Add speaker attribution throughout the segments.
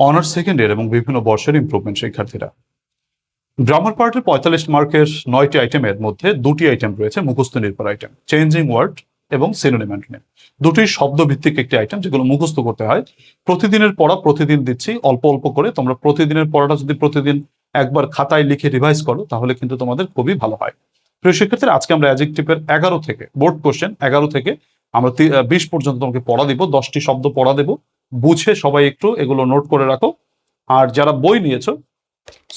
Speaker 1: Honours second year এবং বিভিন্ন বর্ষের ইমপ্রুভমেন্ট শিক্ষার্থীরা, গ্রামার পার্টের 45 মার্কের 9টি আইটেমের মধ্যে 2টি আইটেম রয়েছে মুখস্থ নির্ভর আইটেম, চেঞ্জিং ওয়ার্ড এবং সিনোনিম অ্যান্টোনিম। দুটি শব্দ ভিত্তিক একটি আইটেম যেগুলো মুখস্থ করতে হয়। প্রতিদিনের পড়া প্রতিদিন দিচ্ছি অল্প অল্প করে। তোমরা প্রতিদিনের পড়াটা যদি প্রতিদিন একবার খাতায় লিখে রিভাইজ করো তাহলে কিন্তু তোমাদের খুবই ভালো হয়। প্রিয় শিক্ষার্থীরা, আজকে আমরা অ্যাডজেক্টিভের 11 থেকে বোর্ড কোশ্চেন 11 থেকে আমরা 20 পর্যন্ত তোমাকে পড়া দিব, 10টি শব্দ পড়া দেব। বুঝে সবাই একটু এগুলো নোট করে রাখো। আর যারা বই নিয়েছো,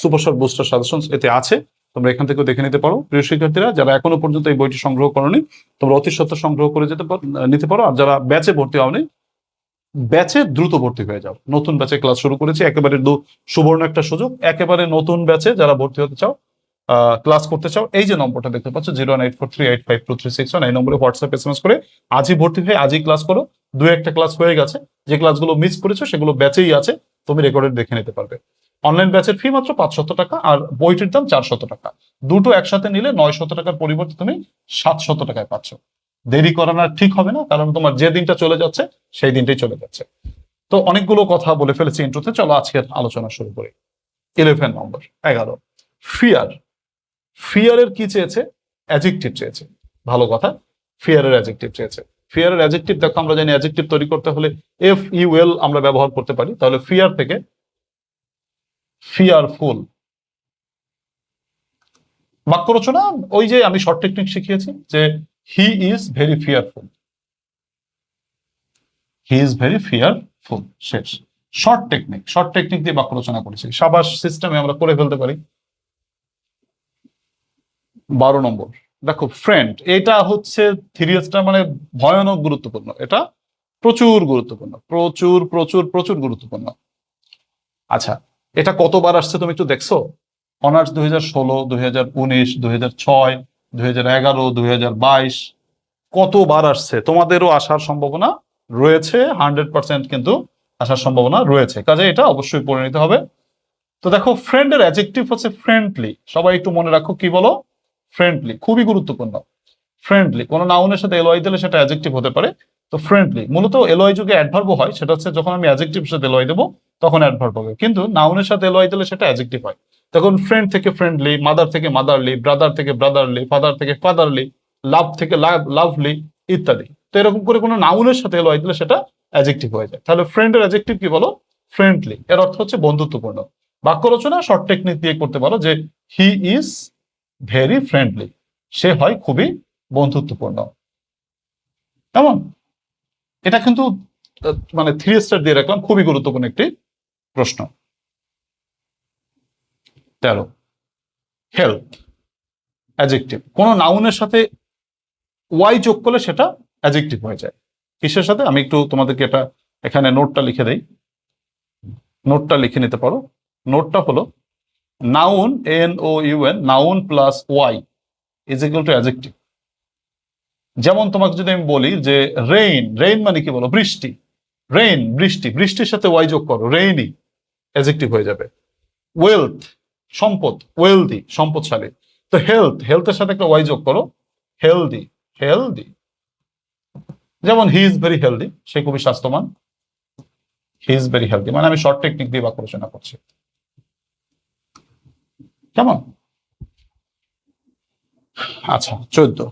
Speaker 1: সুপারশট বুস্টার সাজেশনস এতে আছে, তোমরা এখান থেকেও দেখে নিতে পারো। প্রিয় শিক্ষার্থীরা, যারা এখনো পর্যন্ত এই বইটি সংগ্রহ করোনি, তোমরা অতি সত্ত্বর সংগ্রহ করে নিতে পারো। আর যারা ব্যাচে ভর্তি হওনি, ব্যাচে দ্রুত ভর্তি হয়ে যাও। নতুন ব্যাচে ক্লাস শুরু করেছি, একেবারে সুবর্ণ একটা সুযোগ। একেবারে নতুন ব্যাচে যারা ভর্তি হতে চাও, ক্লাস করতে চাও, এই যে নম্বরটা দেখতে পাচ্ছ 09843852361, এই নম্বরে হোয়াটসঅ্যাপ এসএমএস করে আজই ভর্তি হয়ে আজই ক্লাস করো। একটা ক্লাস হয়ে গেছে, যে ক্লাসগুলো মিস করেছো সেগুলো ব্যাচেই আছে, তুমি রেকর্ডেড দেখে নিতে পারবে। অনলাইন ব্যাচের ফি মাত্র 500 টাকা, আর বইটির দাম 400 টাকা। দুটো একসাথে নিলে 900 টাকার পরিবর্তে তুমি 700 টাকায় পাচ্ছ। দেরি করানো ঠিক হবে না, কারণ তোমার যে দিনটা চলে যাচ্ছে সেই দিনটাই চলে যাচ্ছে। তো অনেকগুলো কথা বলে ফেলেছি ইন্ট্রোতে, চলো আজকের আলোচনা শুরু করি। 11 নম্বর 11, ফিয়ার। ফিয়ারের কি চেয়েছে? অ্যাডজেক্টিভ চেয়েছে। ভালো কথা, ফিয়ারের অ্যাডজেক্টিভ চেয়েছে। ফিয়ারের অ্যাডজেক্টিভ দেখো, আমরা জানি অ্যাডজেক্টিভ তৈরি করতে হলে এফ ইউ এল আমরা ব্যবহার করতে পারি। তাহলে ফিয়ার থেকে ফিয়ারফুল। বাক্য রচনা ওই যে আমি শর্ট টেকনিক শিখিয়েছি যে he is very fearful, he is very fearful, শেষ। শর্ট টেকনিক দিয়ে বাক্য রচনা করেছি। সাবাস, সিস্টেমে আমরা করে ফেলতে পারি। 12 নম্বর দেখো, ফ্রেন্ড। এটা হচ্ছে থিরিয়াসটা মানে ভয়ানক গুরুত্বপূর্ণ। এটা প্রচুর গুরুত্বপূর্ণ, প্রচুর প্রচুর প্রচুর গুরুত্বপূর্ণ। আচ্ছা, এটা কতবার আসছে তুমি একটু দেখছো? অনার্স 2016, 2019, 2006, 2011, 2022 কতবার আসছে? তোমাদেরও আসার সম্ভাবনা রয়েছে, 100% কিন্তু আসার সম্ভাবনা রয়েছে। কাজে এটা অবশ্যই পড়ে নিতে হবে। তো দেখো, ফ্রেন্ডের অ্যাডজেক্টিভ হচ্ছে ফ্রেন্ডলি। সবাই একটু মনে রাখো, কি বলো? ফ্রেন্ডলি, খুবই গুরুত্বপূর্ণ। ফ্রেন্ডলি কোন নাউনের সাথে এলওয়াই দিলে সেটা অ্যাডজেক্টিভ হতে পারে। তো ফ্রেন্ডলি মূলত এলওয়াই যুগে অ্যাডভার্ব হয়, সেটা হচ্ছে যখন আমি অ্যাডজেক্টিভ সাথে এলওয়াই দেবো তখন অ্যাডভার্ব হবে, কিন্তু নাউনের সাথে এলওয়াই দিলে সেটা অ্যাডজেক্টিভ হয়। তখন ফ্রেন্ড থেকে ফ্রেন্ডলি, মাদার থেকে মাদারলি, ব্রাদার থেকে ব্রাদারলি, ফাদার থেকে ফাদারলি, লাভ থেকে লাভলি ইত্যাদি। তো এরকম করে কোনো নাউনের সাথে এলওয়াই দিলে সেটা অ্যাডজেক্টিভ হয়ে যায়। তাহলে ফ্রেন্ডের অ্যাডজেক্টিভ কি বলো? ফ্রেন্ডলি। এর অর্থ হচ্ছে বন্ধুত্বপূর্ণ। বাক্য রচনা শর্ট টেকনিক দিয়ে করতে পারো যে হি ইজ ভেরি ফ্রেন্ডলি, সে হয় খুবই বন্ধুত্বপূর্ণ। কেমন? এটা কিন্তু মানে 3 স্টার দিয়ে রাখলাম, খুবই গুরুত্বপূর্ণ একটি প্রশ্ন। 13, হেলথ। অ্যাডজেক্টিভ কোন নাউনের সাথে ওয়াই যোগ করলে সেটা অ্যাডজেক্টিভ হয়ে যায়। কিসের সাথে? আমি একটু তোমাদেরকে এটা এখানে নোটটা লিখে দেই, নোটটা লিখে নিতে পারো। নোটটা হলো noun, NOUN, noun plus Y is equal to adjective. যেমন তোমাকে যদি আমি বলি যে রেইন, রেইন মানে কি বলো? বৃষ্টি। রেইন বৃষ্টি, বৃষ্টির সাথে ওয়াই যোগ করো, রেইনি, অ্যাডজেক্টিভ হয়ে যাবে। ওয়েলথ সম্পদ, ওয়েলদি সম্পদশালী। তো হেলথ, হেলথের সাথে একটা ওয়াই যোগ করো, হেলদি, হেলদি। যেমন হি ইজ ভেরি হেলদি, সে খুবই স্বাস্থ্যবান। হি ইজ ভেরি হেলদি মানে আমি শর্ট টেকনিক দিয়ে বাক্য রচনা করছি। কেমন? আচ্ছা, 14,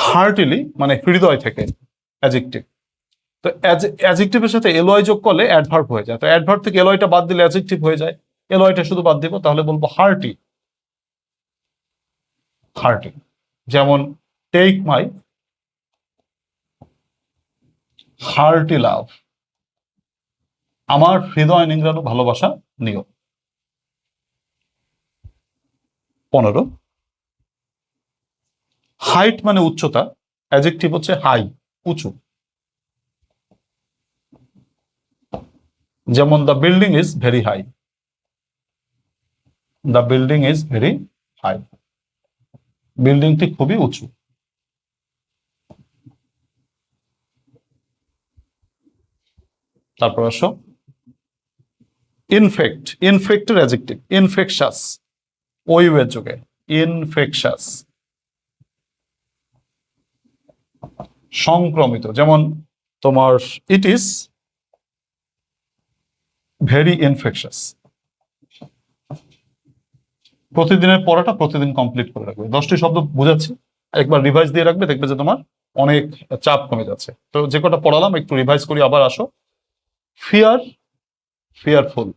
Speaker 1: হার্টিলি মানে হৃদয় থেকে, অ্যাডজেক্টিভ। তো অ্যাডজেক্টিভের সাথে এলওয়াই যোগ করলে অ্যাডভার্ব হয়ে যায়। তো অ্যাডভার্ব থেকে এলওয়াইটা বাদ দিলে অ্যাডজেক্টিভ হয়ে যায়। এলওয়াইটা শুধু বাদ দিব, তাহলে বলবো হার্টি, হার্টি। যেমন টেক মাই হার্টি লাভ, আমার হৃদয় নিংড়ানো ভালোবাসা নিও। 15, হাইট মানে উচ্চতা, অ্যাডজেক্টিভ হচ্ছে হাই, উঁচু। যেমন the building is very high, the building is very high, বিল্ডিংটি খুবই উঁচু। তারপর আসো ইনফেক্ট, ইনফেক্টের অ্যাডজেক্টিভ ইনফেকশাস, ওইয়ের যুগে ইনফেকশাস। সংক্রমিত, যেমন তোমার ইট ইজ ভেরি ইনফেকশাস। প্রতিদিনের পড়াটা প্রতিদিন কমপ্লিট করে রাখবে। 10টি শব্দ বুঝাচ্ছি, একবার রিভাইজ দিয়ে রাখবে, দেখবে যে তোমার অনেক চাপ কমে যাচ্ছে। তো যে কটা পড়ালাম একটু রিভাইজ করি, আবার আসো। Fear, fearful.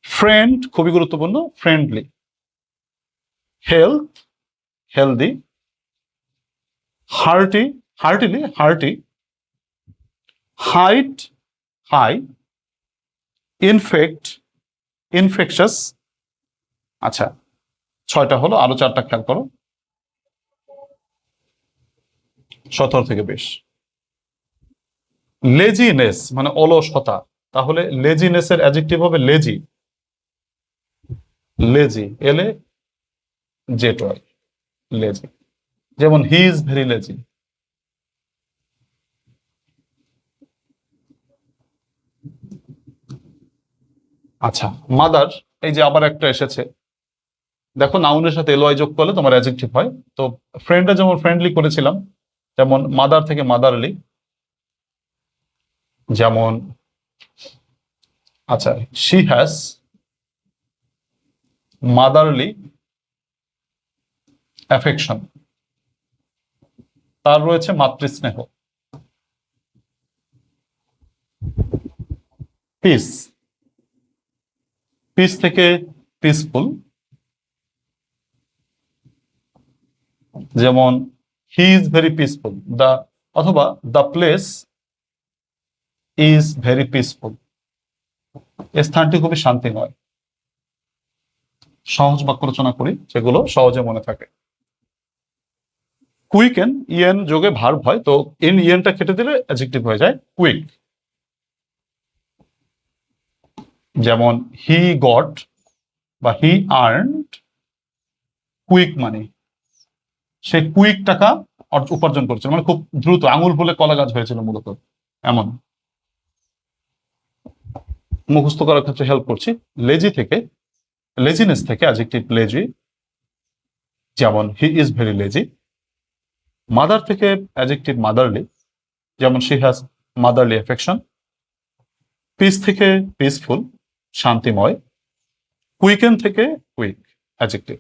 Speaker 1: ফ্রেন্ড, খুবই গুরুত্বপূর্ণ, friendly. Health, healthy. Hearty, heartily, hearty. Height, high. Infect, infectious. আচ্ছা, 6টা হলো, আরো 4টা খেয়াল করো। 17 থেকে 20। লেজিনেস মানে অলসতা, তাহলে লেজিনেসের অ্যাডজেক্টিভ হবে লেজি। লেজি, এলে জেটয়, লেজি। যেমন হি ইজ ভেরি লেজি। আচ্ছা, মাদার, এই যে আবার একটা এসেছে, দেখো নাউনের সাথে এলওয়াই যোগ করলে তোমার অ্যাডজেক্টিভ হয়। তো ফ্রেন্ডটা যেমন ফ্রেন্ডলি করেছিলাম, যেমন মাদার থেকে মাদারলি। যেমন আচ্ছা, শি হ্যাজ মাদারলি অ্যাফেকশন, তার রয়েছে মাতৃস্নেহ। পিস, পিস থেকে পিসফুল। যেমন হি ইজ ভেরি পিসফুল, দা, অথবা the place is very peaceful, স্থানটি খুবই শান্তিময়। সহজ বাক্য রচনা করি যেগুলো সহজে মনে থাকে। কুইকেন, ইএন যোগে ভার্ব হয়, তো ইএনটা কেটে দিলে অ্যাডজেক্টিভ হয়ে যায় কুইক। যেমন হি গট বা হি আর্নড কুইক মানি, সে কুইক টাকা উপার্জন করছে, মানে খুব দ্রুত, আঙুল ফুলে কলা গাছ হয়েছিল মূলত, এমন। মুখস্থ করার ক্ষেত্রে হেল্প করছি। লেজি থেকে, লেজিনেস থেকে অ্যাডজেক্টিভ লেজি। যেমন he is very lazy. Mother থেকে অ্যাডজেক্টিভ মাদারলি। যেমন she has motherly affection. Piece থেকে পিসফুল, শান্তিময়। কুইকেন থেকে কুইক, অ্যাডজেক্টিভ।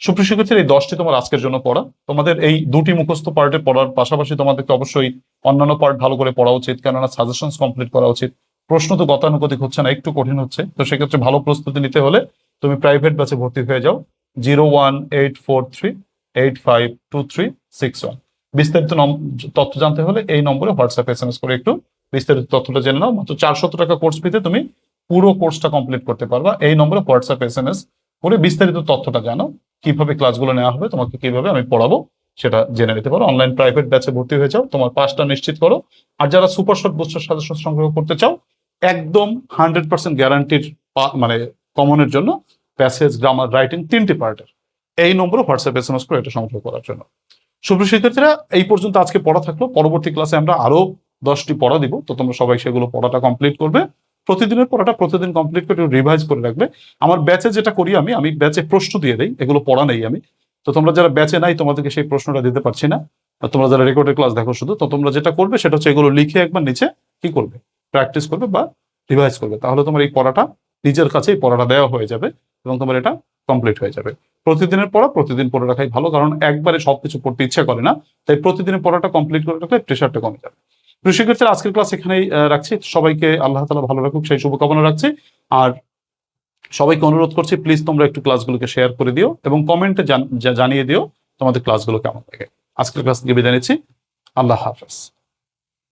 Speaker 1: সুপ্রিয় শিক্ষার্থীরা, এই 10টি তোমার আজকের জন্য পড়া। তোমাদের এই 2টি মুখস্থ পার্টে পড়ার পাশাপাশি তোমাদেরকে অবশ্যই অন্যান্য পার্ট ভালো করে পড়া উচিত, কেননা সাজেশনস কমপ্লিট করা উচিত। প্রশ্ন তো গতানুগতিক হচ্ছে না, একটু কঠিন হচ্ছে। তো সেক্ষেত্রে ভালো প্রস্তুতি নিতে হলে তুমি প্রাইভেট ব্যাচে ভর্তি হয়ে যাও। 01843852361। বিস্তারিত তথ্য জানতে হলে এই নম্বরে হোয়াটসঅ্যাপ এসএমএস করে একটু বিস্তারিত তথ্যটা জেনে নাও। মাত্র 400 টাকা কোর্স ফিতে তুমি পুরো কোর্সটা কমপ্লিট করতে পারবা। এই নম্বরে হোয়াটসঅ্যাপ এসএমএস করে বিস্তারিত তথ্যটা জানো, কিভাবে ক্লাসগুলো নেওয়া হবে, তোমাকে কিভাবে আমি পড়াবো সেটা জেনে নিতে পারো। অনলাইন প্রাইভেট ব্যাচে ভর্তি হয়ে যাও, তোমার পাসটা নিশ্চিত করো। আর যারা সুপার শর্ট বুস্টার সাজেশন সংগ্রহ করতে চাও, একদম 100% গ্যারান্টির, মানে কমনের জন্য প্যাসেজ, গ্রামার, রাইটিং 3টি পার্টের, এই নম্বরে হোয়াটসঅ্যাপ এসএমএস করে এটা সংগ্রহ করার জন্য। সুপ্রিয় শিক্ষার্থীরা, এই পর্যন্ত আজকে পড়া থাকলো। পরবর্তী ক্লাসে আমরা আরো 10টি পড়া দিব, তো তোমরা সবাই সেগুলো পড়াটা কমপ্লিট করবে। প্রতিদিনের পড়াটা প্রতিদিন কমপ্লিট করে রিভাইজ করে রাখবে। আমার ব্যাচে যেটা করি, আমি ব্যাচে প্রশ্ন দিয়ে দেই, এগুলো পড়া নেই আমি। তো তোমরা যারা ব্যাচে নাই, তোমাদেরকে সেই প্রশ্নটা দিতে পারছি না। আর তোমরা যারা রেকর্ডের ক্লাস দেখো শুধু, তো তোমরা যেটা করবে সেটা হচ্ছে এগুলো লিখে একবার নিচে কি করবে, প্র্যাকটিস করবে বা রিভাইজ করবে। তাহলে তোমার এই পড়াটা নিজের কাছেই পড়াটা দেওয়া হয়ে যাবে এবং তোমার এটা কমপ্লিট হয়ে যাবে। প্রতিদিনের পড়া প্রতিদিন পড়ে রাখাই ভালো, কারণ একবারে সবকিছু পড়তে ইচ্ছা করে না। তাই প্রতিদিনের পড়াটা কমপ্লিট করে রাখলে প্রেশারটা কমে যাবে। প্রিয় শিক্ষার্থীরা, আজকের ক্লাস এখানেই রাখছি। সবাইকে আল্লাহ তাআলা ভালো রাখুক, সেই শুভকামনা রাখছি। আর সবাইকে অনুরোধ করছি, প্লিজ তোমরা একটু ক্লাসগুলোকে শেয়ার করে দিও এবং কমেন্টে জানিয়ে দিও তোমাদের ক্লাসগুলো কেমন লাগে। আজকের ক্লাস থেকে বিদায় নিচ্ছি। আল্লাহ হাফেজ।